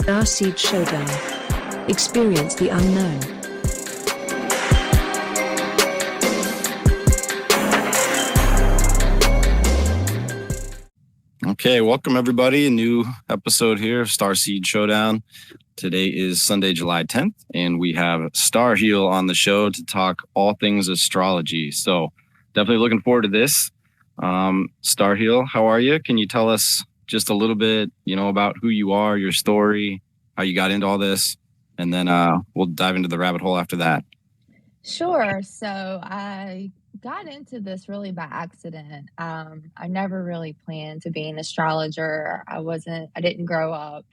Starseed Showdown. Experience the unknown. Okay, welcome everybody. A new episode here of Starseed Showdown. Today is Sunday, July 10th, and we have Starheal on the show to talk all things astrology. So definitely looking forward to this. Starheal, how are you? Can you tell us just a little bit, about who you are, your story, how you got into all this, and then we'll dive into the rabbit hole after that. Sure. So I got into this really by accident. I never really planned to be an astrologer. I didn't grow up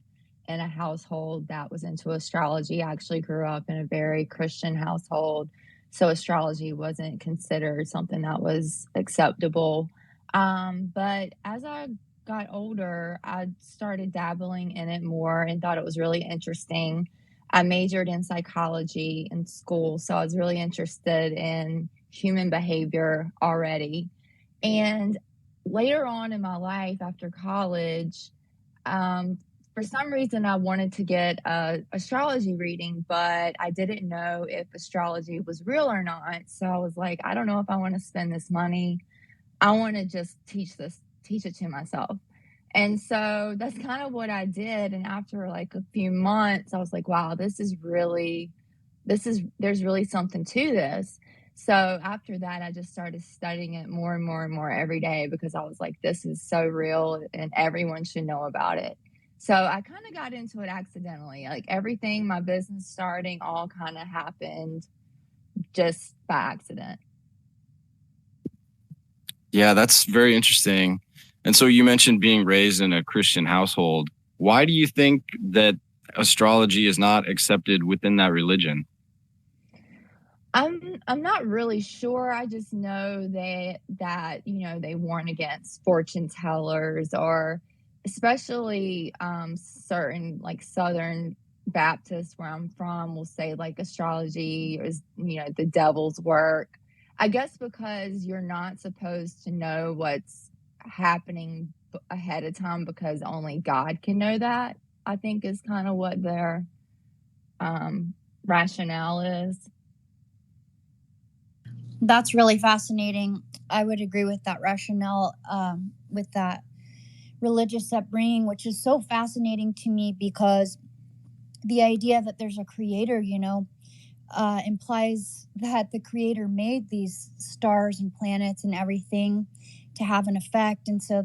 in a household that was into astrology. I actually grew up in a very Christian household. So astrology wasn't considered something that was acceptable. But as I got older, I started dabbling in it more and thought it was really interesting. I majored in psychology in school, so I was really interested in human behavior already. And later on in my life, after college, for some reason, I wanted to get a astrology reading, but I didn't know if astrology was real or not. So I was like, I don't know if I want to spend this money. I want to just teach it to myself. And so that's kind of what I did. And after like a few months, I was like, wow, there's really something to this. So after that, I just started studying it more and more and more every day because I was like, this is so real and everyone should know about it. So I kind of got into it accidentally. Like everything, my business starting, all kind of happened just by accident. Yeah, that's very interesting. And so you mentioned being raised in a Christian household. Why do you think that astrology is not accepted within that religion? I'm not really sure. I just know that they warn against fortune tellers, or especially certain like Southern Baptists where I'm from will say like astrology is the devil's work. I guess because you're not supposed to know what's happening ahead of time because only God can know that. I think is kind of what their rationale is. That's really fascinating. I would agree with that rationale, with that religious upbringing, which is so fascinating to me because the idea that there's a creator, implies that the creator made these stars and planets and everything to have an effect. And so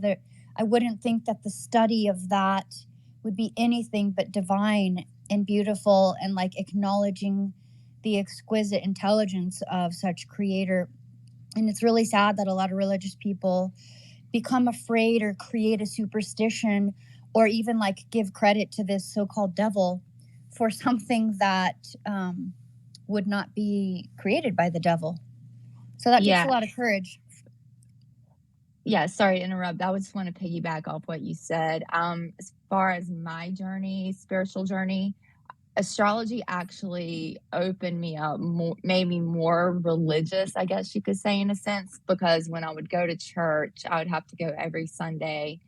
I wouldn't think that the study of that would be anything but divine and beautiful and like acknowledging the exquisite intelligence of such creator. And it's really sad that a lot of religious people become afraid or create a superstition or even like give credit to this so-called devil for something that would not be created by the devil. So that takes a lot of courage. Yeah, sorry to interrupt. I just want to piggyback off what you said. As far as my spiritual journey, astrology actually opened me up, made me more religious, I guess you could say, in a sense, because when I would go to church, I would have to go every Sunday,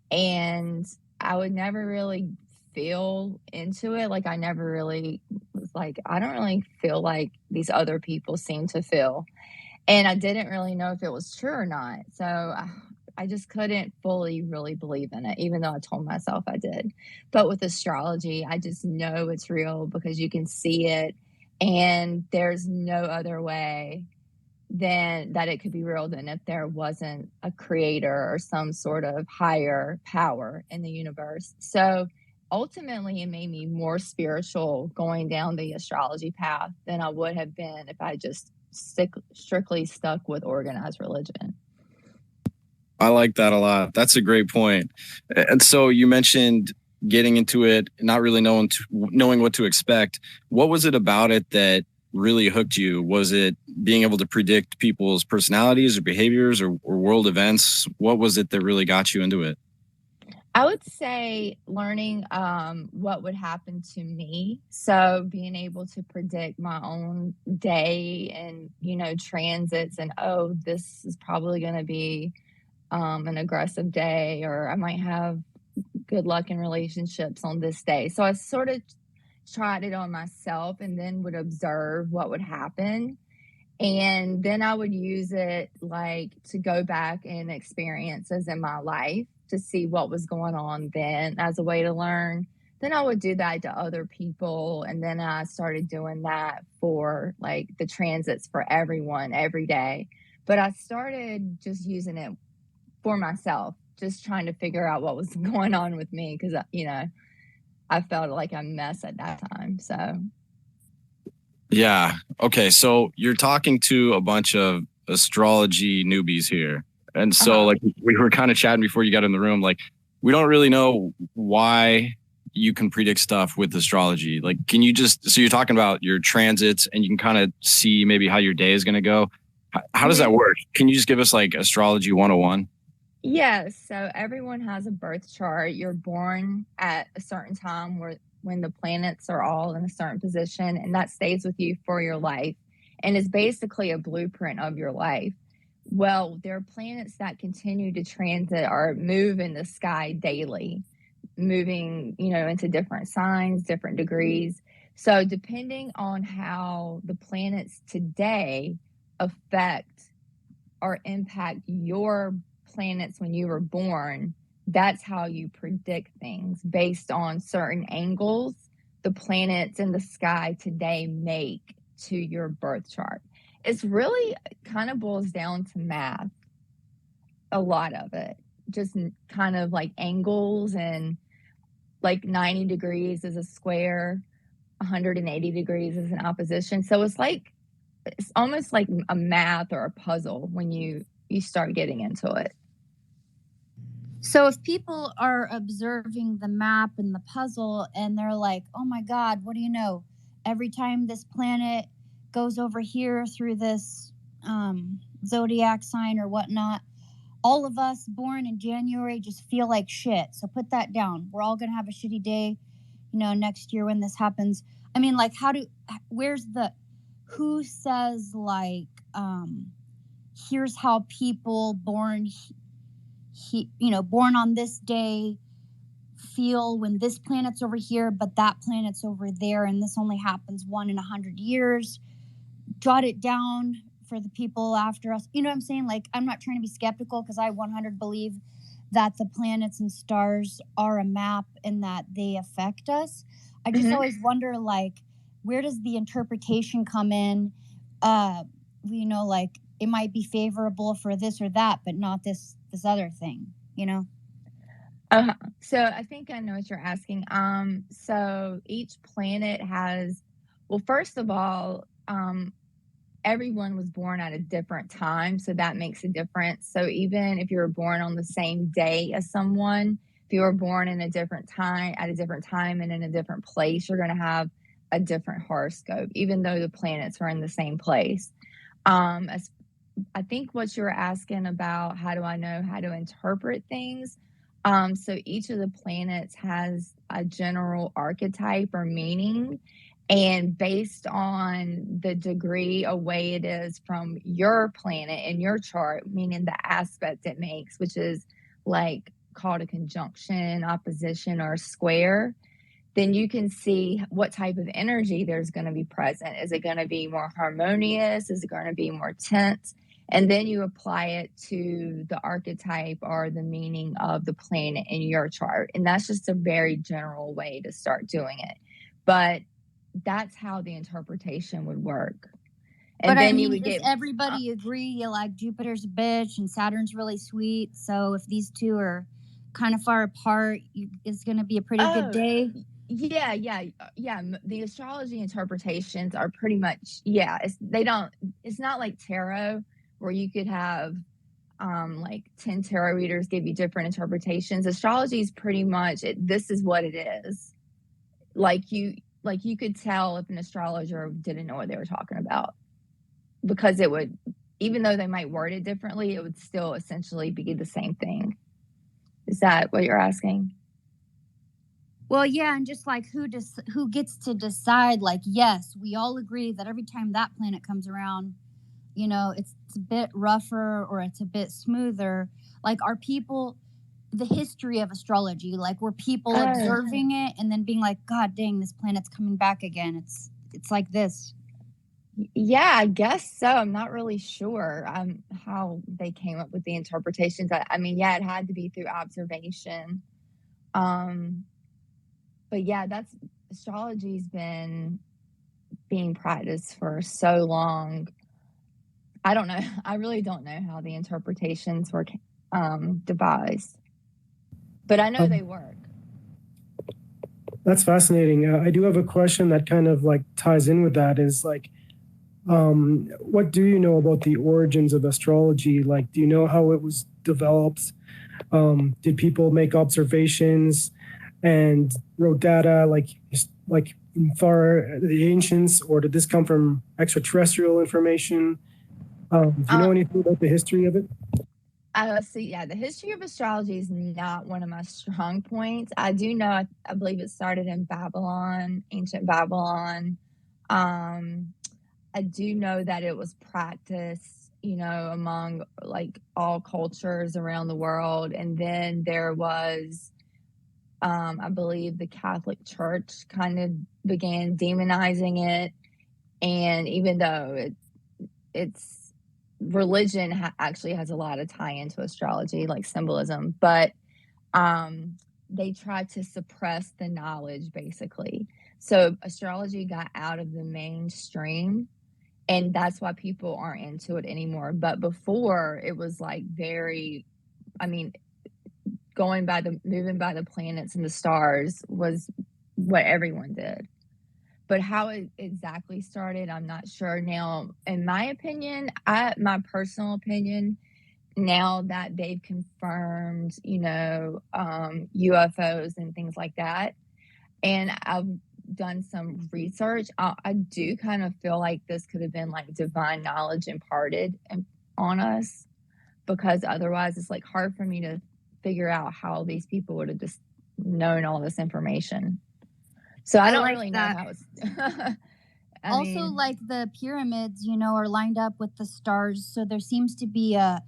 and I would never really feel into it. Like I never really was like, I don't really feel like these other people seem to feel. And I didn't really know if it was true or not. So I just couldn't fully really believe in it, even though I told myself I did. But with astrology, I just know it's real because you can see it. And there's no other way than that it could be real than if there wasn't a creator or some sort of higher power in the universe. So ultimately, it made me more spiritual going down the astrology path than I would have been if I just strictly stuck with organized religion. I like that a lot. That's a great point. And so you mentioned getting into it, not really knowing what to expect. What was it about it that really hooked you? Was it being able to predict people's personalities or behaviors or world events? What was it that really got you into it? I would say learning what would happen to me. So being able to predict my own day and, transits and, oh, this is probably going to be an aggressive day, or I might have good luck in relationships on this day. So I sort of tried it on myself and then would observe what would happen. And then I would use it like to go back and experiences in my life to see what was going on then as a way to learn. Then I would do that to other people. And then I started doing that for like the transits for everyone every day. But I started just using it for myself, just trying to figure out what was going on with me because, I felt like a mess at that time. So, Yeah. Okay. So you're talking to a bunch of astrology newbies here. And so, like, we were kind of chatting before you got in the room, like, we don't really know why you can predict stuff with astrology. Like, can you so you're talking about your transits and you can kind of see maybe how your day is going to go. How does that work? Can you just give us like astrology 101? yes. So everyone has a birth chart. You're born at a certain time when the planets are all in a certain position, and that stays with you for your life and is basically a blueprint of your life. Well, there are planets that continue to transit or move in the sky daily, moving, into different signs, different degrees. So depending on how the planets today affect or impact your planets when you were born, that's how you predict things based on certain angles the planets in the sky today make to your birth chart. It's really kind of boils down to math, a lot of it. Just kind of like angles, and like 90 degrees is a square, 180 degrees is an opposition. So it's almost like a math or a puzzle when you start getting into it. So if people are observing the map and the puzzle and they're like, oh my God, what do you know? Every time this planet goes over here through this zodiac sign or whatnot, all of us born in January just feel like shit. So put that down. We're all going to have a shitty day, next year when this happens. I mean, like, who says like, here's how people born on this day feel when this planet's over here, but that planet's over there, and this only happens 1 in 100 years. Jot it down for the people after us. You know what I'm saying? Like, I'm not trying to be skeptical because I 100 believe that the planets and stars are a map and that they affect us. I just always wonder, like, where does the interpretation come in? Like, it might be favorable for this or that, but not this other thing, So I think I know what you're asking. So each planet has, well, first of all, everyone was born at a different time, so that makes a difference. So even if you were born on the same day as someone, if you were born in a different time, at a different time and in a different place, you're going to have a different horoscope, even though the planets were in the same place. As I think what you were asking about, how do I know how to interpret things? So each of the planets has a general archetype or meaning. And based on the degree away it is from your planet in your chart, meaning the aspect it makes, which is like called a conjunction, opposition, or a square, then you can see what type of energy there's going to be present. Is it going to be more harmonious? Is it going to be more tense? And then you apply it to the archetype or the meaning of the planet in your chart. And that's just a very general way to start doing it. But that's how the interpretation would work. And but then I mean, you would does everybody agree? Like, Jupiter's a bitch and Saturn's really sweet. So if these two are kind of far apart, it's going to be a pretty good day. Yeah. The astrology interpretations are pretty much, it's not like tarot where you could have like 10 tarot readers give you different interpretations. Astrology is pretty much this is what it is. Like you could tell if an astrologer didn't know what they were talking about, because it would, even though they might word it differently, it would still essentially be the same thing. Is that what you're asking? Well, yeah, and just like who gets to decide? Like, yes, we all agree that every time that planet comes around, it's a bit rougher or it's a bit smoother. Like, are people the history of astrology? Like, were people Oh. observing it and then being like, God dang, this planet's coming back again. It's like this. Yeah, I guess so. I'm not really sure how they came up with the interpretations. I mean, yeah, it had to be through observation. But yeah, astrology's been being practiced for so long. I don't know. I really don't know how the interpretations were devised, but I know they work. That's fascinating. I do have a question that kind of like ties in with that. Is like, what do you know about the origins of astrology? Like, do you know how it was developed? Did people make observations and wrote data like far the ancients, or did this come from extraterrestrial information? Do you know anything about the history of it? Yeah, the history of astrology is not one of my strong points. I do know, I believe it started in Babylon, ancient Babylon. I do know that it was practiced, among like all cultures around the world. And then there was, I believe the Catholic Church kind of began demonizing it. And even though it's religion actually has a lot of tie into astrology, like symbolism, but they tried to suppress the knowledge basically. So astrology got out of the mainstream, and that's why people aren't into it anymore. But before, it was like moving by the planets and the stars was what everyone did. But how it exactly started, I'm not sure. Now, in my personal opinion, now that they've confirmed, UFOs and things like that, and I've done some research, I do kind of feel like this could have been like divine knowledge imparted on us, because otherwise it's like hard for me to figure out how these people would have just known all this information. So I don't really know how it's also, like the pyramids, are lined up with the stars. So there seems to be a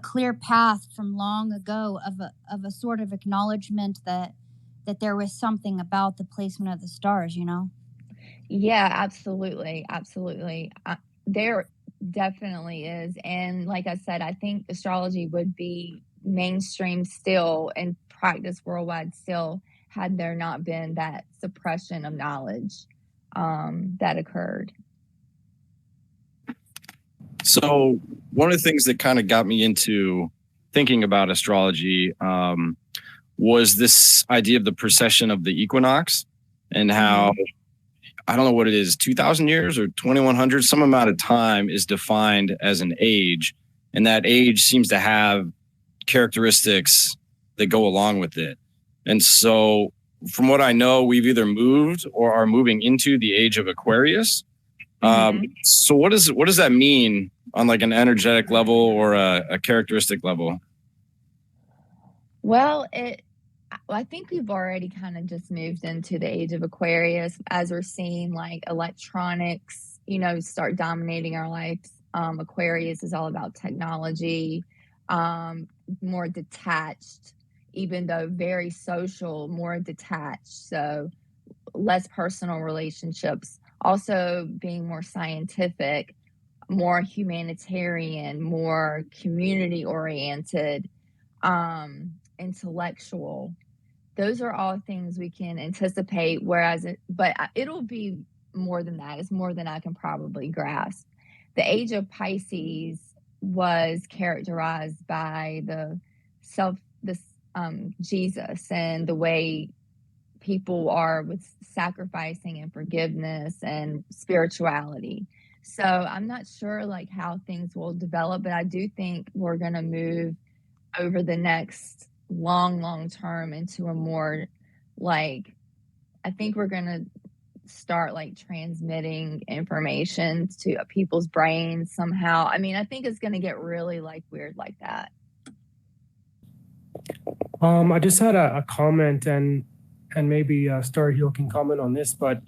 clear path from long ago of a sort of acknowledgement that there was something about the placement of the stars, Yeah, absolutely. Absolutely. There definitely is. And like I said, I think astrology would be mainstream still and practiced worldwide still had there not been that suppression of knowledge that occurred. So one of the things that kind of got me into thinking about astrology was this idea of the precession of the equinox, and how, I don't know what it is, 2,000 years or 2,100, some amount of time is defined as an age. And that age seems to have characteristics that go along with it. And so from what I know, we've either moved or are moving into the age of Aquarius. So what does that mean on like an energetic level or a characteristic level? Well, I think we've already kind of just moved into the age of Aquarius as we're seeing like electronics, start dominating our lives. Aquarius is all about technology, more detached, even though very social, more detached. So less personal relationships, also being more scientific, more humanitarian, more community oriented, intellectual. Those are all things we can anticipate, but it'll be more than that. It's more than I can probably grasp. The age of Pisces was characterized by Jesus and the way people are with sacrificing and forgiveness and spirituality. So I'm not sure like how things will develop, but I do think we're going to move over the next long term into a more like, I think we're going to start like transmitting information to people's brains somehow. I mean, I think it's going to get really like weird like that. I just had a comment, and maybe Starheal can comment on this, but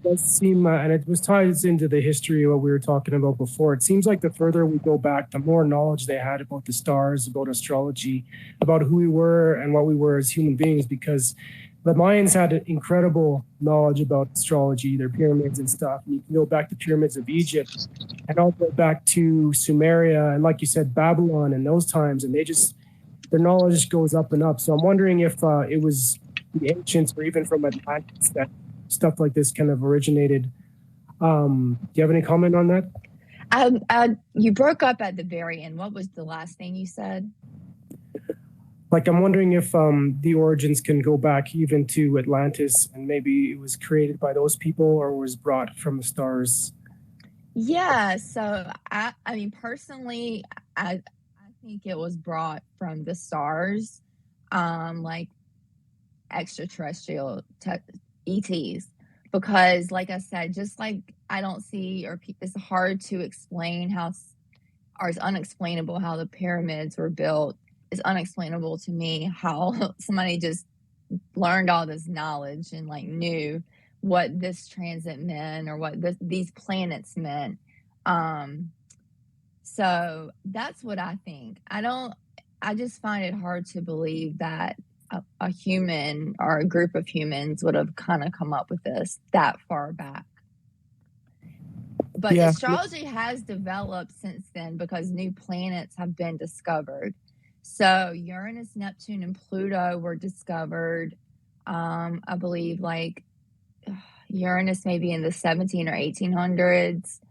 does seem, and it was ties into the history of what we were talking about before. It seems like the further we go back, the more knowledge they had about the stars, about astrology, about who we were and what we were as human beings, because the Mayans had incredible knowledge about astrology, their pyramids and stuff. And you can go back to pyramids of Egypt and also back to Sumeria and, like you said, Babylon in those times. And their knowledge goes up and up. So I'm wondering if it was the ancients or even from Atlantis that stuff like this kind of originated. Do you have any comment on that? You broke up at the very end. What was the last thing you said? Like, I'm wondering if the origins can go back even to Atlantis, and maybe it was created by those people or was brought from the stars. Yeah, so I mean, personally, I think it was brought from the stars, like extraterrestrial ETs, because, like I said, just like I don't see, or it's hard to explain how, or it's unexplainable how the pyramids were built. It's unexplainable to me how somebody just learned all this knowledge and like knew what this transit meant or what these planets meant. So that's what I think. I just find it hard to believe that a human or a group of humans would have kind of come up with this that far back. But Yeah. astrology has developed since then because new planets have been discovered. So Uranus, Neptune, and Pluto were discovered, I believe, like Uranus maybe in the 17 or 1800s.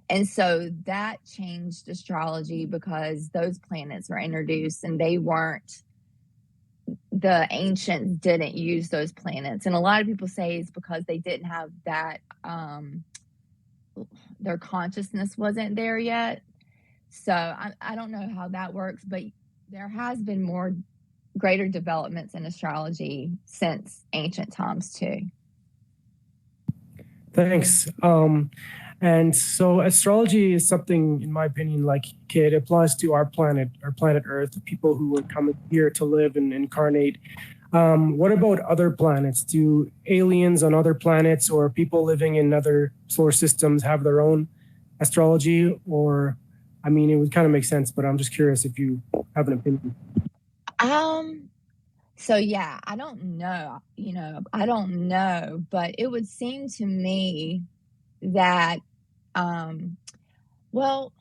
And so that changed astrology because those planets were introduced and the ancients didn't use those planets. And a lot of people say it's because they didn't have that, their consciousness wasn't there yet. So I don't know how that works, but there has been greater developments in astrology since ancient times too. Thanks. And so astrology is something, in my opinion, like, okay, it applies to our planet Earth, the people who are coming here to live and incarnate. What about other planets? Do aliens on other planets or people living in other solar systems have their own astrology? Or, I mean, it would kind of make sense, but I'm just curious if you have an opinion. So yeah, I don't know, I don't know, but it would seem to me that, well,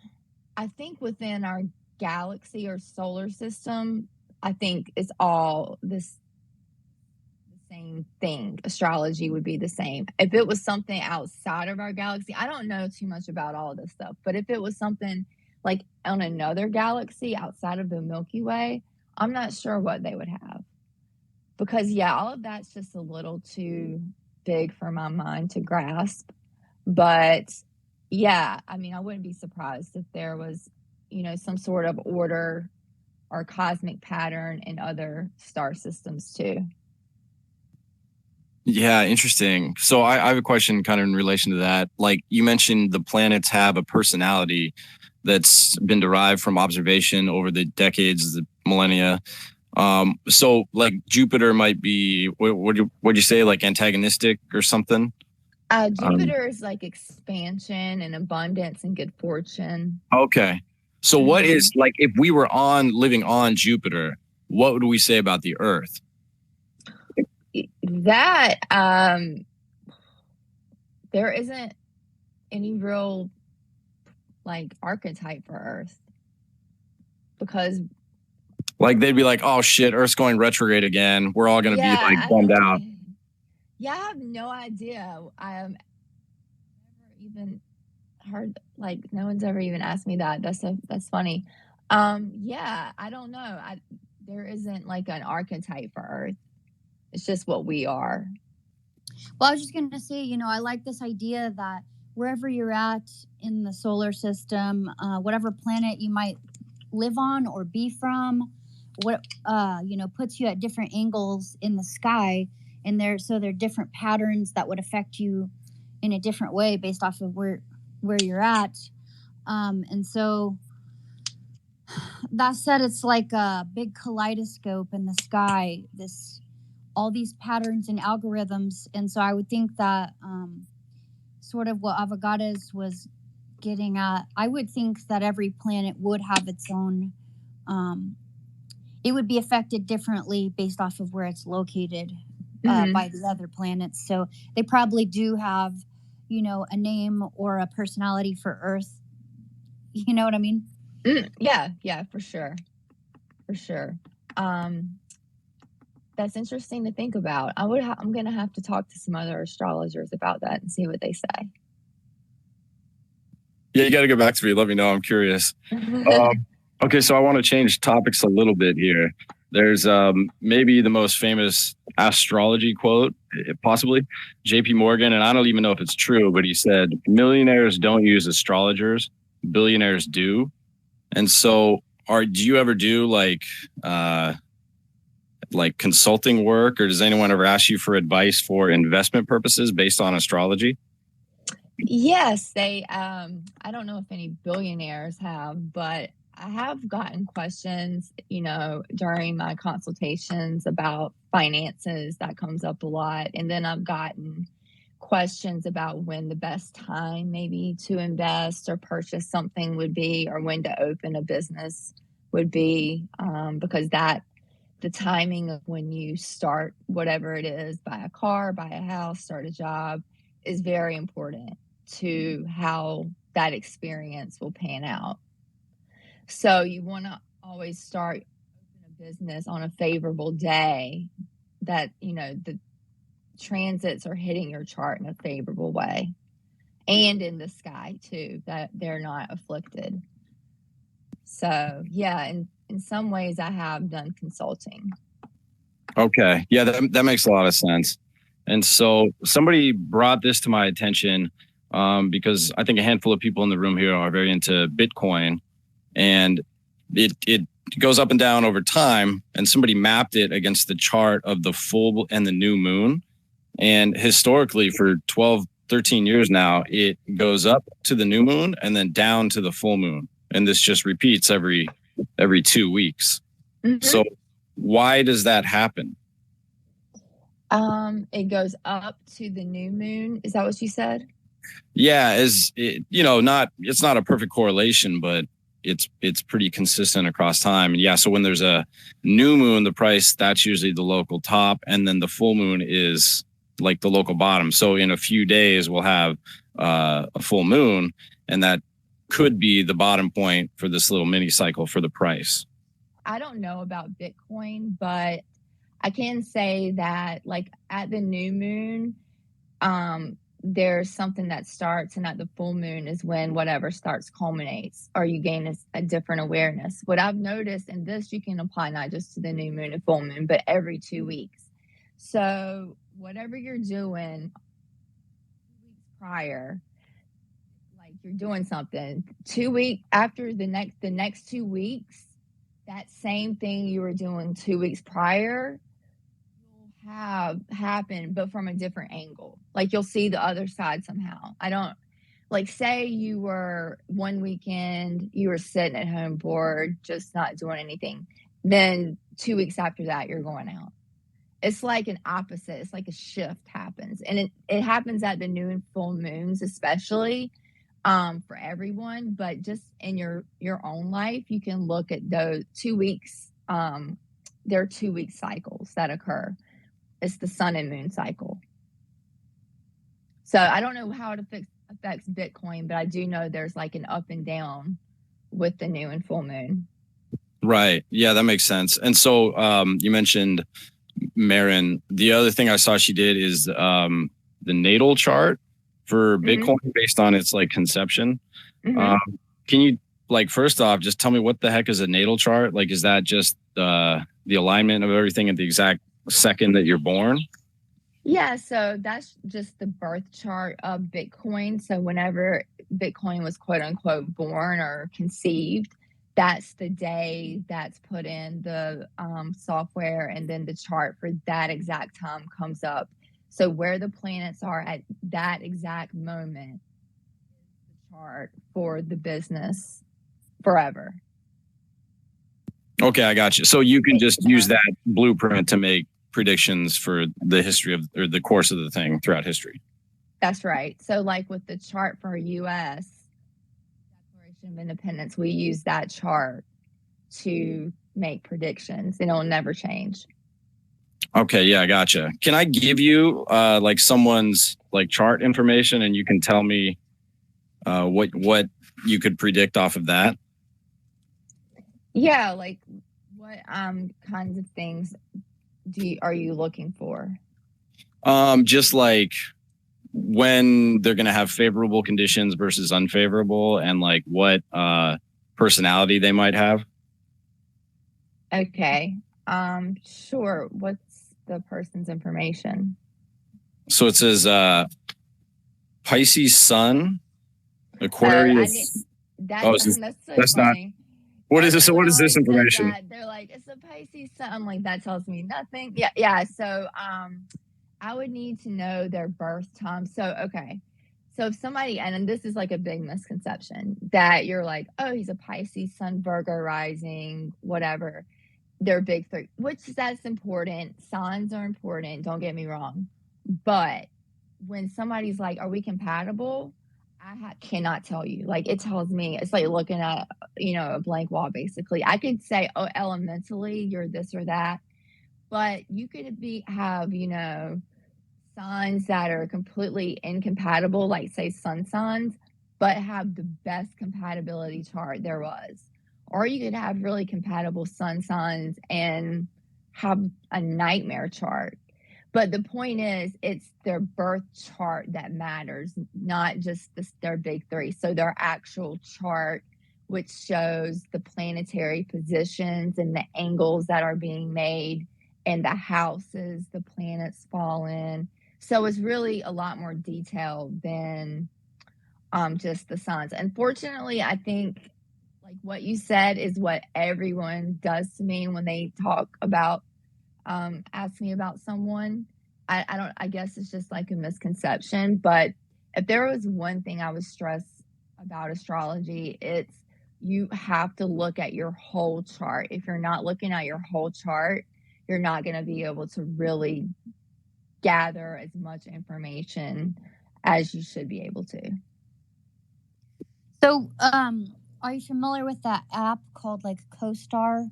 I think within our galaxy or solar system, I think it's all the same thing. Astrology would be the same. If it was something outside of our galaxy, I don't know too much about all this stuff, but if it was something like on another galaxy outside of the Milky Way, I'm not sure what they would have. Because, yeah, all of that's just a little too big for my mind to grasp. But, yeah, I mean, I wouldn't be surprised if there was, some sort of order or cosmic pattern in other star systems too. Yeah, interesting. So I have a question kind of in relation to that. Like you mentioned, the planets have a personality that's been derived from observation over the decades, the millennia. So like Jupiter might be, what'd you say, like antagonistic or something? Jupiter is like expansion and abundance and good fortune. Okay. So what is, like, if we were living on Jupiter, what would we say about the Earth? That, there isn't any real like archetype for Earth because, like, they'd be like, oh shit, Earth's going retrograde again. We're all going to be like bummed out. Yeah, I have no idea. I have never even heard, like, no one's ever even asked me that. That's funny. Yeah, I don't know. There isn't like an archetype for Earth. It's just what we are. Well, I was just going to say, I like this idea that wherever you're at in the solar system, whatever planet you might live on or be from, puts you at different angles in the sky, and there are different patterns that would affect you in a different way based off of where you're at. And so that said, it's like a big kaleidoscope in the sky, all these patterns and algorithms. And so I would think that sort of what Avogadros was getting at. I would think that every planet would have its own, it would be affected differently based off of where it's located by the other planets. So they probably do have, a name or a personality for Earth. You know what I mean? Yeah, for sure. That's interesting to think about. I'm going to have to talk to some other astrologers about that and see what they say. Yeah, you got to get back to me. Let me know. I'm curious. Okay, so I want to change topics a little bit here. There's maybe the most famous astrology quote, possibly JP Morgan, and I don't even know if it's true, but he said, "Millionaires don't use astrologers, billionaires do." And so, do you ever do like consulting work, or does anyone ever ask you for advice for investment purposes based on astrology? Yes, they I don't know if any billionaires have, but I have gotten questions, during my consultations about finances. That comes up a lot. And then I've gotten questions about when the best time maybe to invest or purchase something would be, or when to open a business would be, because the timing of when you start whatever it is, buy a car, buy a house, start a job, is very important to how that experience will pan out. So you want to always start a business on a favorable day that, the transits are hitting your chart in a favorable way, and in the sky too, that they're not afflicted. So yeah, in some ways I have done consulting. Okay. Yeah, that makes a lot of sense. And so somebody brought this to my attention because I think a handful of people in the room here are very into Bitcoin, and it goes up and down over time. And somebody mapped it against the chart of the full and the new moon. And historically, for 12, 13 years now, it goes up to the new moon and then down to the full moon. And this just repeats every 2 weeks. So why does that happen? It goes up to the new moon. Is that what you said? Yeah, it's not a perfect correlation, but it's pretty consistent across time. And yeah, so when there's a new moon, the price, that's usually the local top, and then the full moon is like the local bottom. So in a few days, we'll have a full moon, and that could be the bottom point for this little mini cycle for the price. I don't know about Bitcoin, but I can say that like at the new moon, there's something that starts, and at the full moon is when whatever starts culminates, or you gain a different awareness. What I've noticed, and this you can apply not just to the new moon and full moon, but every 2 weeks. So whatever you're doing 2 weeks prior, like you're doing something 2 weeks after the next 2 weeks, that same thing you were doing 2 weeks prior will have happened, but from a different angle. Like you'll see the other side somehow. I don't, like, say you were one weekend, you were sitting at home bored, just not doing anything. Then 2 weeks after that, you're going out. It's like an opposite. It's like a shift happens. And it happens at the new and full moons, especially for everyone. But just in your own life, you can look at those 2 weeks. There are 2 week cycles that occur. It's the sun and moon cycle. So I don't know how it affects Bitcoin, but I do know there's like an up and down with the new and full moon. Right. Yeah, that makes sense. And so you mentioned Marin. The other thing I saw she did is the natal chart for Bitcoin based on its like conception. Can you, like, first off, just tell me what the heck is a natal chart? Like, is that just the alignment of everything at the exact second that you're born? Yeah, so that's just the birth chart of Bitcoin. So whenever Bitcoin was quote unquote born or conceived, that's the day that's put in the software, and then the chart for that exact time comes up. So where the planets are at that exact moment is the chart for the business forever. Okay, I got you. So you can just use that blueprint to make predictions for the history of, or the course of the thing throughout history. That's right. So like with the chart for US Declaration of Independence, we use that chart to make predictions, and it'll never change. Okay, yeah, gotcha. Can I give you like someone's like chart information, and you can tell me what you could predict off of that? Yeah, like what kinds of things are you looking for? Just like when they're going to have favorable conditions versus unfavorable, and like what personality they might have. Okay. Sure. What's the person's information? So it says Pisces Sun, Aquarius. That's so that's funny. not. What is this? So what is this information? They're like, it's a Pisces Sun. I'm like, that tells me nothing. Yeah. So I would need to know their birth time. So okay. So if somebody, and this is like a big misconception, that you're like, oh, he's a Pisces Sun, Virgo rising, whatever. They're big three, which that's important. Signs are important. Don't get me wrong. But when somebody's like, are we compatible? I cannot tell you. Like, it tells me, it's like looking at, a blank wall, basically. I could say, oh, elementally, you're this or that. But you could have, signs that are completely incompatible, like say sun signs, but have the best compatibility chart there was. Or you could have really compatible sun signs and have a nightmare chart. But the point is, it's their birth chart that matters, not just their big three. So their actual chart, which shows the planetary positions and the angles that are being made and the houses the planets fall in. So it's really a lot more detailed than just the signs. Unfortunately, I think like what you said is what everyone does to me when they talk about, ask me about someone. I guess it's just like a misconception. But if there was one thing I would stress about astrology, it's you have to look at your whole chart. If you're not looking at your whole chart, you're not going to be able to really gather as much information as you should be able to. So, are you familiar with that app called like CoStar?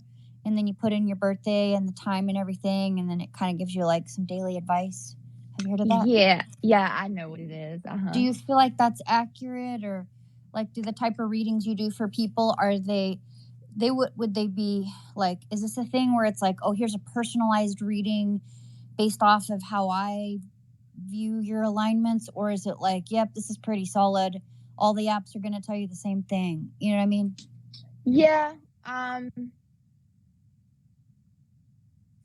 And then you put in your birthday and the time and everything, and then it kind of gives you like some daily advice. Have you heard of that? Yeah, I know what it is. Do you feel like that's accurate, or like do the type of readings you do for people, are they would they be like, is this a thing where it's like, oh, here's a personalized reading based off of how I view your alignments, or is it like, yep, this is pretty solid, all the apps are going to tell you the same thing? You know what I mean? Yeah.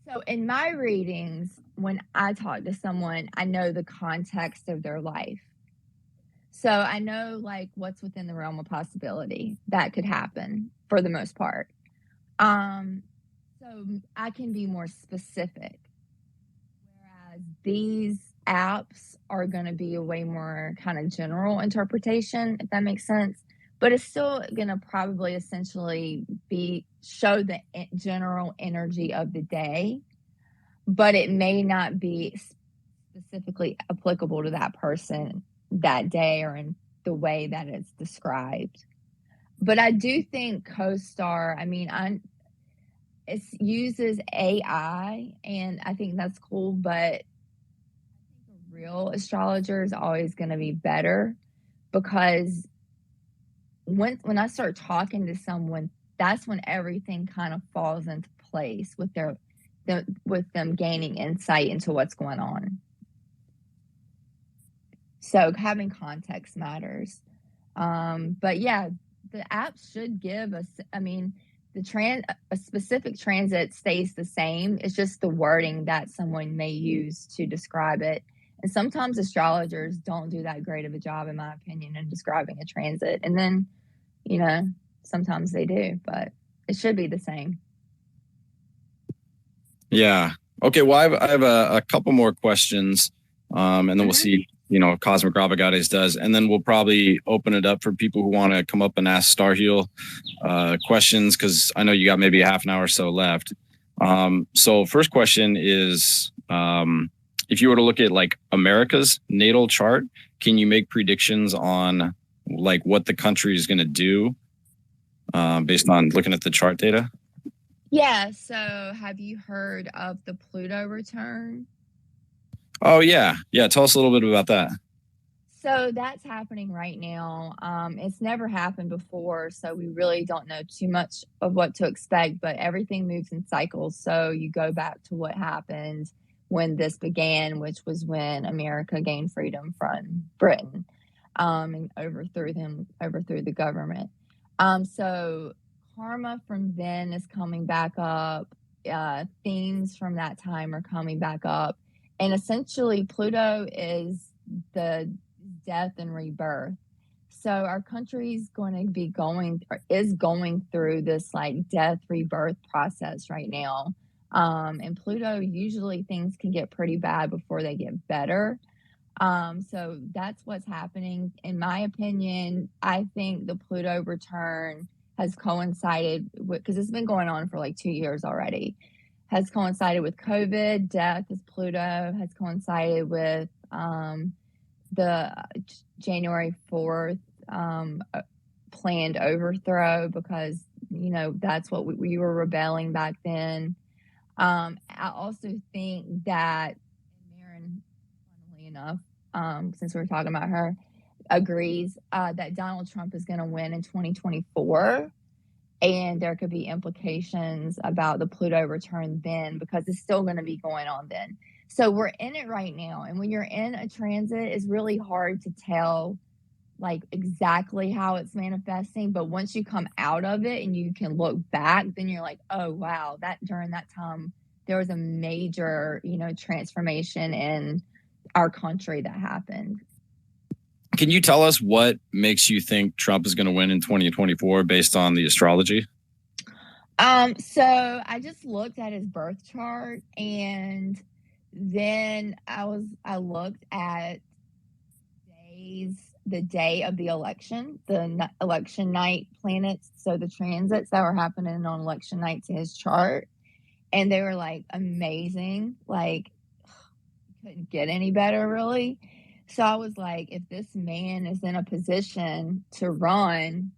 So in my readings, when I talk to someone, I know the context of their life. So I know like what's within the realm of possibility that could happen for the most part. So I can be more specific. Whereas these apps are going to be a way more kind of general interpretation, if that makes sense. But it's still going to probably essentially show the general energy of the day, but it may not be specifically applicable to that person that day or in the way that it's described. But I do think CoStar, it uses AI, and I think that's cool, but I think a real astrologer is always going to be better, because when I start talking to someone, that's when everything kind of falls into place with them gaining insight into what's going on. So having context matters. But yeah, the app should give us, a specific transit stays the same. It's just the wording that someone may use to describe it. And sometimes astrologers don't do that great of a job, in my opinion, in describing a transit. And then, sometimes they do, but it should be the same. Yeah. Okay. Well, I have a couple more questions, and then we'll see, Cosmic Rabagades does. And then we'll probably open it up for people who want to come up and ask Starheal questions, because I know you got maybe a half an hour or so left. So first question is, if you were to look at like America's natal chart, can you make predictions on like what the country is going to do based on looking at the chart data? Yeah. So have you heard of the Pluto return? Oh, yeah. Yeah. Tell us a little bit about that. So that's happening right now. It's never happened before, so we really don't know too much of what to expect, but everything moves in cycles. So you go back to what happened when this began, which was when America gained freedom from Britain, and overthrew the government. So karma from then is coming back up. Themes from that time are coming back up. And essentially, Pluto is the death and rebirth. So our country's is going through this like death rebirth process right now. And Pluto, usually things can get pretty bad before they get better. So that's what's happening. In my opinion, I think the Pluto return has coincided with, because it's been going on for like 2 years already, has coincided with COVID. Death as Pluto has coincided with the January 4th planned overthrow, because, you know, that's what we were rebelling back then. I also think that Marin, funnily enough, since we're talking about her, agrees that Donald Trump is going to win in 2024. And there could be implications about the Pluto return then, because it's still going to be going on then. So we're in it right now. And when you're in a transit, it's really hard to tell like exactly how it's manifesting. But once you come out of it and you can look back, then you're like, oh, wow, that during that time, there was a major, you know, transformation in our country that happened. Can you tell us what makes you think Trump is going to win in 2024 based on the astrology? So I just looked at his birth chart, and then I looked at the day of the election, the election night planets, so the transits that were happening on election night to his chart, and they were like amazing, like couldn't get any better really. So I was like, if this man is in a position to run,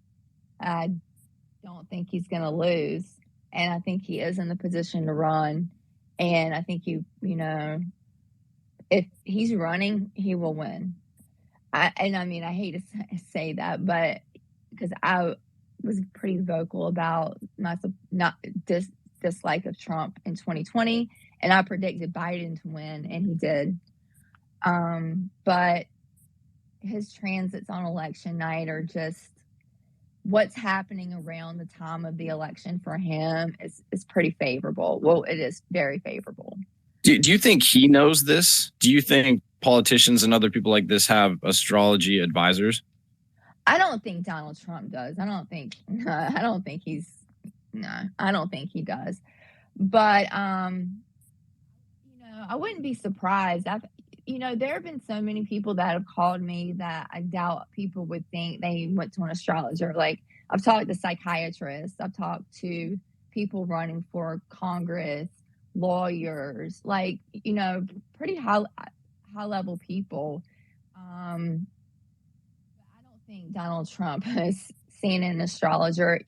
I don't think he's going to lose. And I think he is in the position to run. And I think you know, if he's running, he will win. I mean, I hate to say that, but because I was pretty vocal about my dislike of Trump in 2020, and I predicted Biden to win, and he did. But his transits on election night are just what's happening around the time of the election for him is pretty favorable. Well, it is very favorable. Do you think he knows this? Do you think politicians and other people like this have astrology advisors? I don't think Donald Trump does. I don't think he does. But you know, I wouldn't be surprised. There have been so many people that have called me that I doubt people would think they went to an astrologer. Like, I've talked to psychiatrists, I've talked to people running for Congress, lawyers, like, you know, pretty high level people. I don't think Donald Trump has seen an astrologer.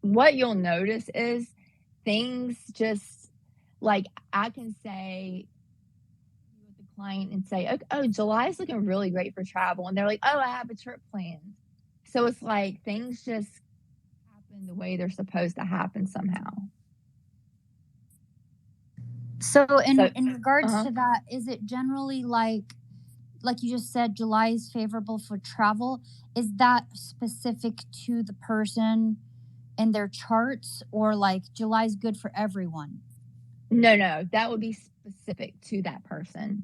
What you'll notice is things just like, I can say with the client and say, oh, July is looking really great for travel. And they're like, oh, I have a trip planned. So it's like things just happen the way they're supposed to happen somehow. So in regards to that, is it generally like you just said, July is favorable for travel? Is that specific to the person and their charts, or like July is good for everyone? No, that would be specific to that person.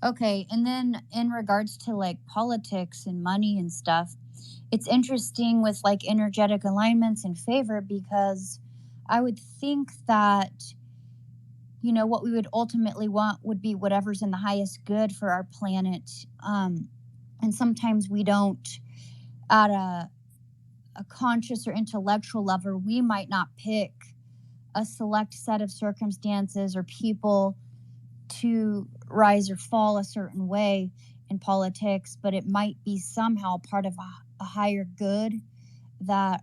Okay, and then in regards to like politics and money and stuff, it's interesting with like energetic alignments in favor, because I would think that, you know, what we would ultimately want would be whatever's in the highest good for our planet. And sometimes we don't, at a conscious or intellectual level, we might not pick a select set of circumstances or people to rise or fall a certain way. in politics, but it might be somehow part of a higher good that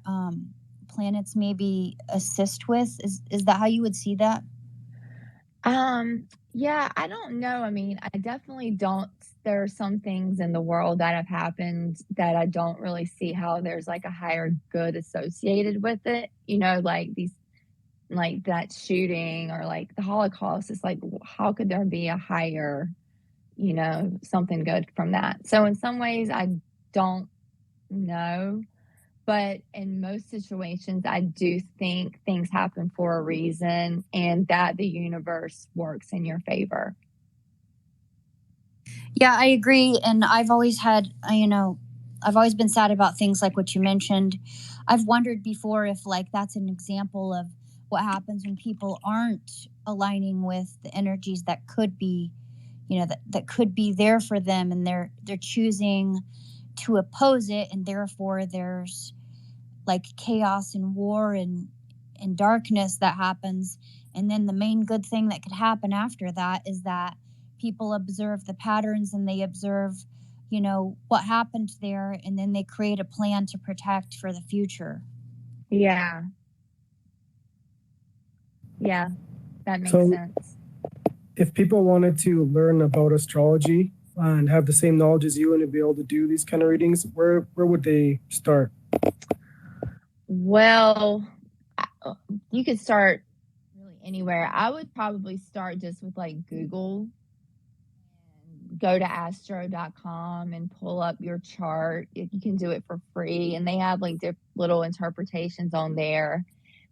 planets maybe assist with. Is that how you would see that? Yeah, I don't know. I mean, I definitely don't. There are some things in the world that have happened that I don't really see how there's like a higher good associated with it. Like these, like that shooting or like the Holocaust. It's like, how could there be a higher, something good from that? So in some ways, I don't know. But in most situations, I do think things happen for a reason and that the universe works in your favor. Yeah, I agree. And I've always had, I've always been sad about things like what you mentioned. I've wondered before if like that's an example of what happens when people aren't aligning with the energies that could be, that could be there for them, and they're choosing to oppose it, and therefore there's like chaos and war and darkness that happens. And then the main good thing that could happen after that is that people observe the patterns, and they observe what happened there, and then they create a plan to protect for the future. Yeah that makes So sense. if people wanted to learn about astrology and have the same knowledge as you and to be able to do these kind of readings, where would they start? Well, you could start really anywhere. I would probably start just with like Google, and go to astro.com and pull up your chart. You can do it for free, and they have like little interpretations on there.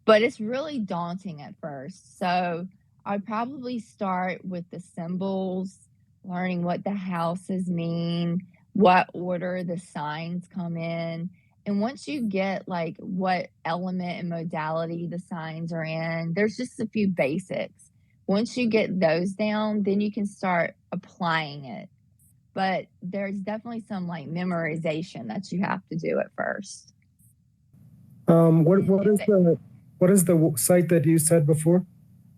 But it's really daunting at first. So I'd probably start with the symbols, learning what the houses mean, what order the signs come in. And once you get like what element and modality the signs are in, there's just a few basics. Once you get those down, then you can start applying it. But there's definitely some like memorization that you have to do at first. What is the site that you said before?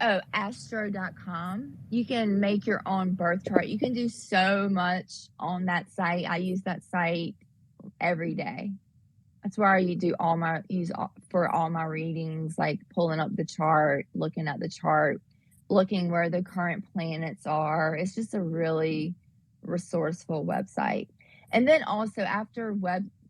Oh, astro.com. You can make your own birth chart. You can do so much on that site. I use that site every day. That's where I use for all my readings, like pulling up the chart, looking at the chart, looking where the current planets are. It's just a really resourceful website. And then also after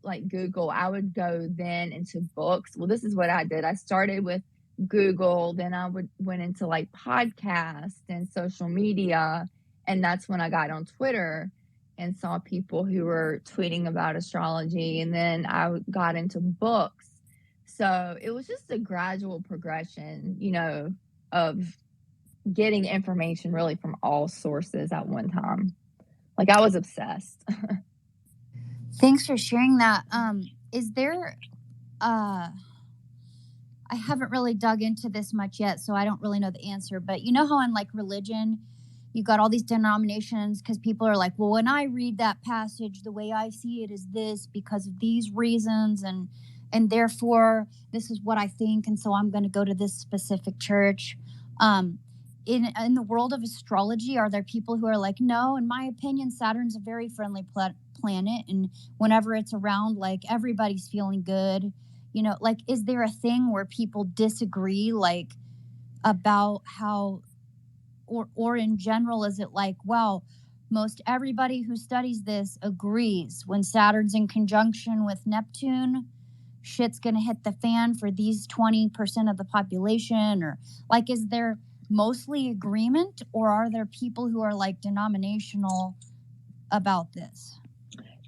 like Google, I would go then into books. Well, this is what I did. I started with Google, then I went into like podcasts and social media, and that's when I got on Twitter and saw people who were tweeting about astrology, and then I got into books. So it was just a gradual progression, of getting information really from all sources at one time. Like I was obsessed. Thanks for sharing that. Is there I haven't really dug into this much yet, so I don't really know the answer. But you know how in like religion, you got all these denominations because people are like, well, when I read that passage, the way I see it is this because of these reasons, and therefore this is what I think, and so I'm going to go to this specific church. In the world of astrology, are there people who are like, no, in my opinion, Saturn's a very friendly planet, and whenever it's around, like everybody's feeling good? Like, is there a thing where people disagree, like about how, or in general, is it like, well, most everybody who studies this agrees when Saturn's in conjunction with Neptune, shit's gonna hit the fan for these 20% of the population? Or like, is there mostly agreement, or are there people who are like denominational about this?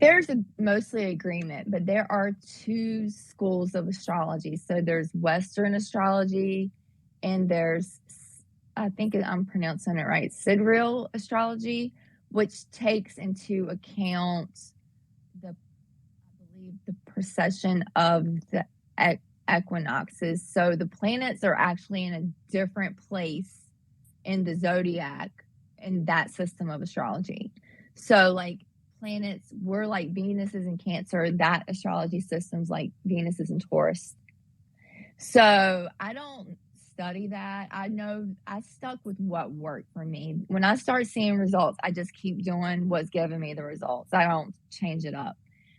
There's mostly agreement, but there are two schools of astrology. So there's Western astrology, and there's, I think I'm pronouncing it right, sidereal astrology, which takes into account the precession of the equinoxes. So the planets are actually in a different place in the zodiac in that system of astrology. So like planets were like Venus is in Cancer, that astrology system's like Venus is in Taurus. So I don't study that. I know I stuck with what worked for me. When I start seeing results, I just keep doing what's giving me the results. I don't change it up.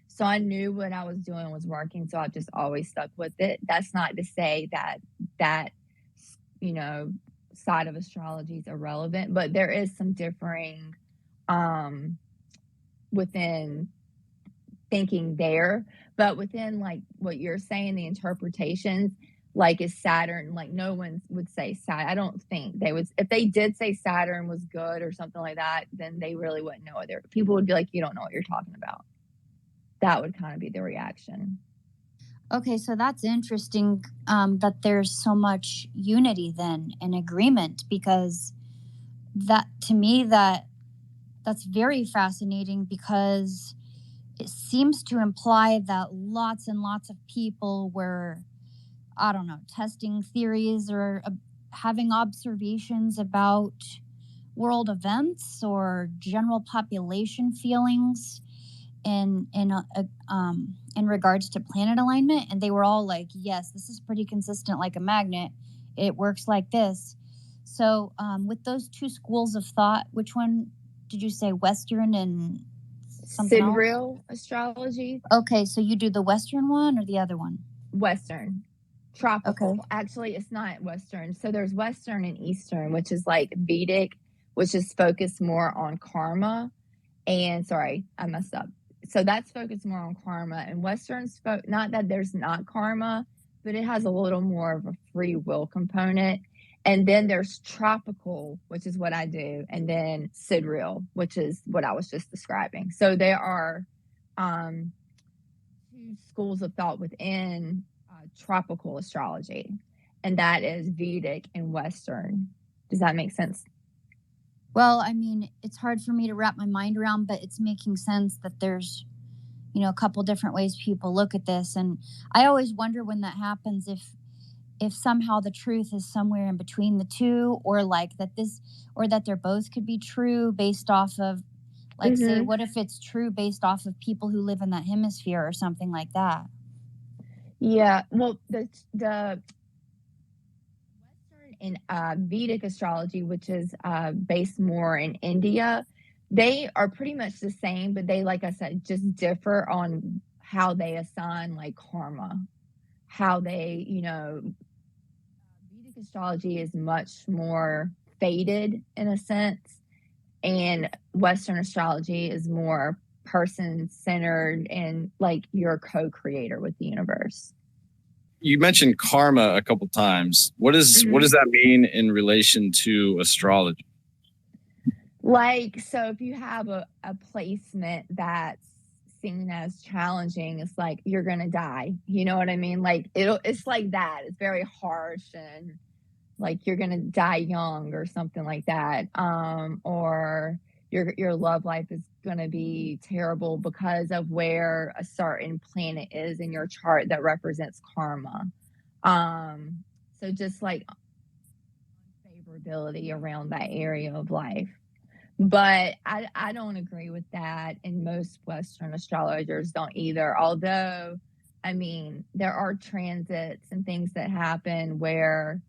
So I knew what I was doing was working, so I just always stuck with it. That's not to say that that you know side of astrology is irrelevant, but there is some differing um within thinking there, but within like what you're saying, the interpretations, like is Saturn, like no one would say Saturn. I don't think they would. If they did say Saturn was good or something like that, then they really wouldn't know it. People would be like, you don't know what you're talking about. That would kind of be the reaction. Okay, so that's interesting, that there's so much unity then and agreement, because that, to me, that's very fascinating, because it seems to imply that lots and lots of people were, I don't know, testing theories or having observations about world events or general population feelings in regards to planet alignment, and they were all like, yes, this is pretty consistent like a magnet, it works like this. So with those two schools of thought, which one did you say, Western and something else? Sidereal astrology. Okay, so you do the Western one or the other one? Western. Tropical. Okay. Actually, it's not Western. So there's Western and Eastern, which is like Vedic, which is focused more on karma. And sorry, I messed up. So that's focused more on karma, and Western's not that there's not karma, but it has a little more of a free will component. And then there's tropical, which is what I do, and then sidereal, which is what I was just describing. So there are two schools of thought within tropical astrology, and that is Vedic and Western. Does that make sense? Well, I mean, it's hard for me to wrap my mind around, but it's making sense that there's, a couple different ways people look at this. And I always wonder when that happens, if somehow the truth is somewhere in between the two, or like that they're both could be true based off of, like, say, what if it's true based off of people who live in that hemisphere or something like that? Yeah, well, the in Vedic astrology, which is based more in India, they are pretty much the same, but they, like I said, just differ on how they assign like karma, how they, Vedic astrology is much more fated in a sense, and Western astrology is more person-centered and like you're a co-creator with the universe. You mentioned karma a couple times. What does that mean in relation to astrology? Like, so if you have a placement that's seen as challenging, it's like you're gonna die. You know what I mean? Like it's like that. It's very harsh, and like you're gonna die young or something like that. Or your love life is gonna be terrible because of where a certain planet is in your chart that represents karma. So just like unfavorability around that area of life. But I don't agree with that, and most Western astrologers don't either. Although, I mean, there are transits and things that happen where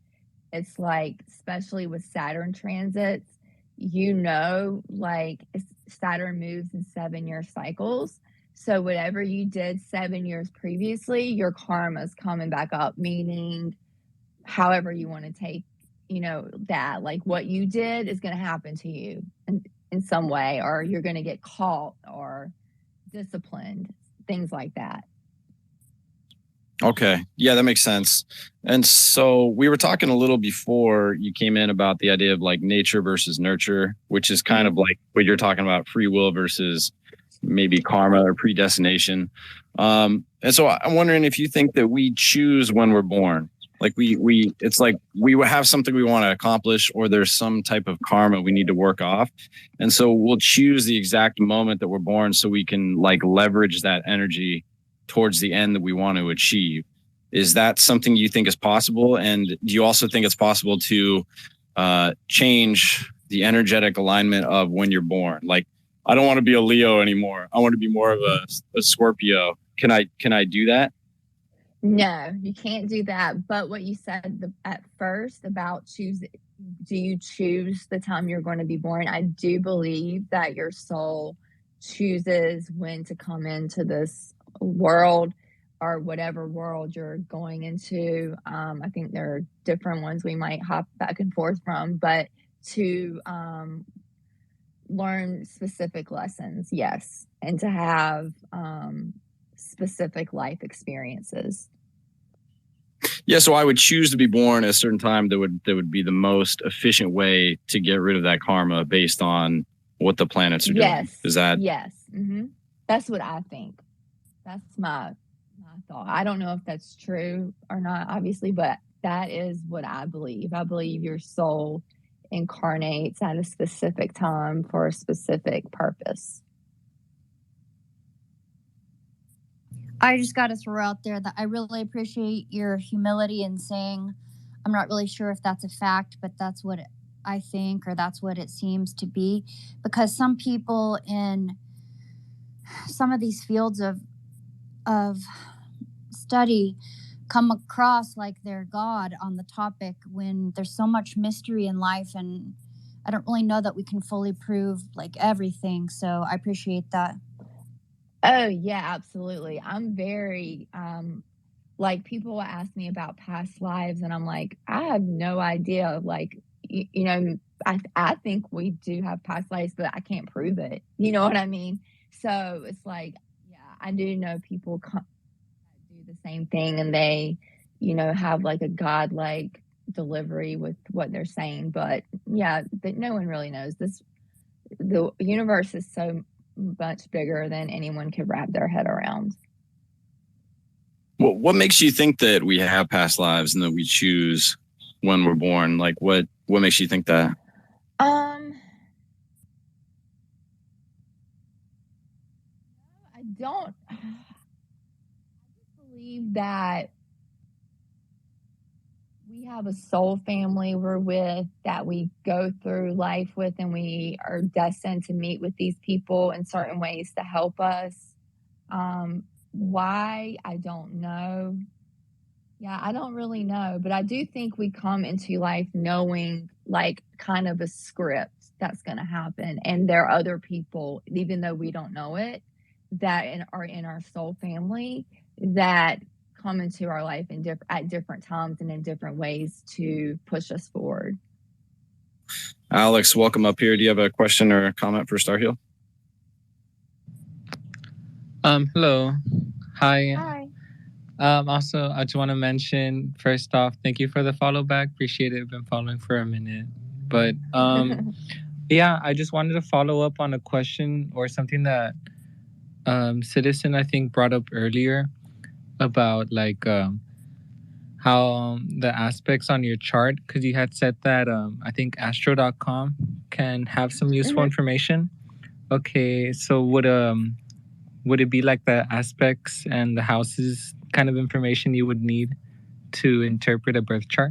it's like, especially with Saturn transits, like Saturn moves in 7-year cycles. So whatever you did 7 years previously, your karma is coming back up, meaning however you want to take, that, like what you did is going to happen to you in some way, or you're going to get caught or disciplined, things like that. Okay. Yeah, that makes sense. And so we were talking a little before you came in about the idea of like nature versus nurture, which is kind of like what you're talking about, free will versus maybe karma or predestination. And so I'm wondering if you think that we choose when we're born. Like it's like we have something we want to accomplish, or there's some type of karma we need to work off. And so we'll choose the exact moment that we're born so we can like leverage that energy towards the end that we want to achieve. Is that something you think is possible? And do you also think it's possible to change the energetic alignment of when you're born? Like, I don't want to be a Leo anymore. I want to be more of a Scorpio. Can I do that? No, you can't do that. But what you said at first about do you choose the time you're going to be born? I do believe that your soul chooses when to come into this world or whatever world you're going into. I think there are different ones we might hop back and forth from, but to learn specific lessons, yes, and to have specific life experiences. Yeah, so I would choose to be born at a certain time that would be the most efficient way to get rid of that karma based on what the planets are doing. Is that? Yes. Mm-hmm. That's what I think. That's my thought. I don't know if that's true or not, obviously, but that is what I believe. I believe your soul incarnates at a specific time for a specific purpose. I just got to throw out there that I really appreciate your humility in saying, I'm not really sure if that's a fact, but that's what I think, or that's what it seems to be. Because some people in some of these fields of study come across like they're God on the topic when there's so much mystery in life, and I don't really know that we can fully prove like everything. So I appreciate that. Oh, yeah, absolutely. I'm very, like, people ask me about past lives, and I'm like, I have no idea. Like, you know, I think we do have past lives, but I can't prove it. You know what I mean? So it's like, yeah, I do know people do the same thing, and they, have like a godlike delivery with what they're saying. But yeah, but no one really knows this. The universe is so much bigger than anyone could wrap their head around. What makes you think that we have past lives and that we choose when we're born? Like, what makes you think that? I don't. I just believe that we have a soul family we're with, that we go through life with, and we are destined to meet with these people in certain ways to help us. Why? I don't know. Yeah, I don't really know, but I do think we come into life knowing like kind of a script that's going to happen. And there are other people, even though we don't know it, that are in our soul family that come into our life at different times and in different ways to push us forward. Alex, welcome up here. Do you have a question or a comment for Starheal? Hello. Hi. Hi. Also, I just want to mention, first off, thank you for the follow back. Appreciate it. Been following for a minute. But yeah, I just wanted to follow up on a question or something that Citizen, I think, brought up earlier about like how the aspects on your chart, because you had said that I think Astro.com can have some useful information. Okay, so would it be like the aspects and the houses kind of information you would need to interpret a birth chart?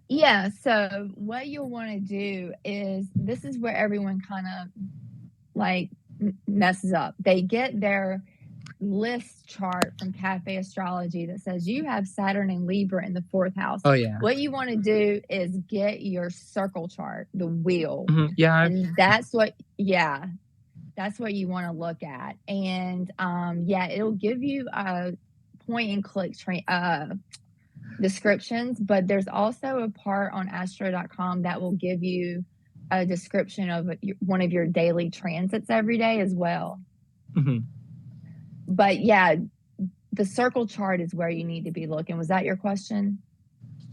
Yeah, so what you'll want to do is, this is where everyone kind of like messes up. They get their list chart from Cafe Astrology that says you have Saturn and Libra in the 4th house. Oh, yeah. What you want to do is get your circle chart, the wheel. Mm-hmm. Yeah. And that's what you want to look at. And yeah, it'll give you a point and click descriptions, but there's also a part on astro.com that will give you a description of one of your daily transits every day as well. Mm-hmm. But yeah, the circle chart is where you need to be looking. Was that your question?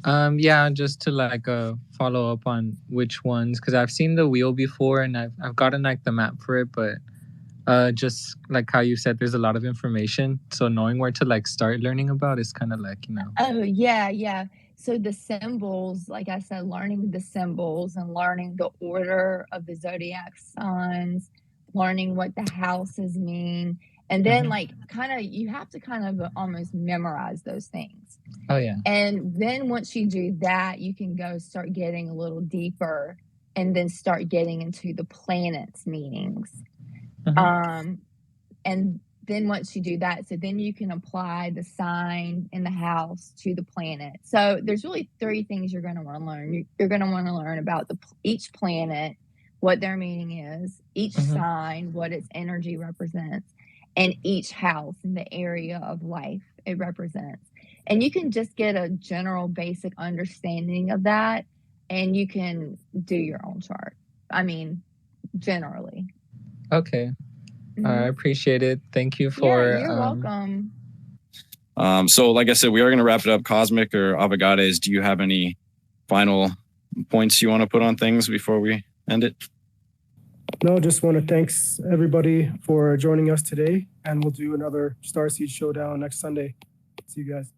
Yeah, just to like follow up on which ones, because I've seen the wheel before and I've gotten like the map for it, but just like how you said, there's a lot of information, so knowing where to like start learning about is kind of like, Oh yeah. So the symbols, like I said, learning the symbols and learning the order of the zodiac signs, learning what the houses mean, and then like you have to kind of almost memorize those things. Oh yeah. And then once you do that, you can go start getting a little deeper and then start getting into the planets' meanings. And then once you do that, so then you can apply the sign in the house to the planet. So there's really 3 things you're going to want to learn. You're going to want to learn about each planet, what their meaning is, each sign, what its energy represents, and each house and the area of life it represents. And you can just get a general basic understanding of that, and you can do your own chart. I mean, generally. Okay. Mhm. I appreciate it. Thank you for. Yeah, you're welcome. So like I said, we are going to wrap it up. Cosmic or Avogades, do you have any final points you want to put on things before we end it? No, just want to thanks everybody for joining us today, and we'll do another Starseed Showdown next Sunday. See you guys.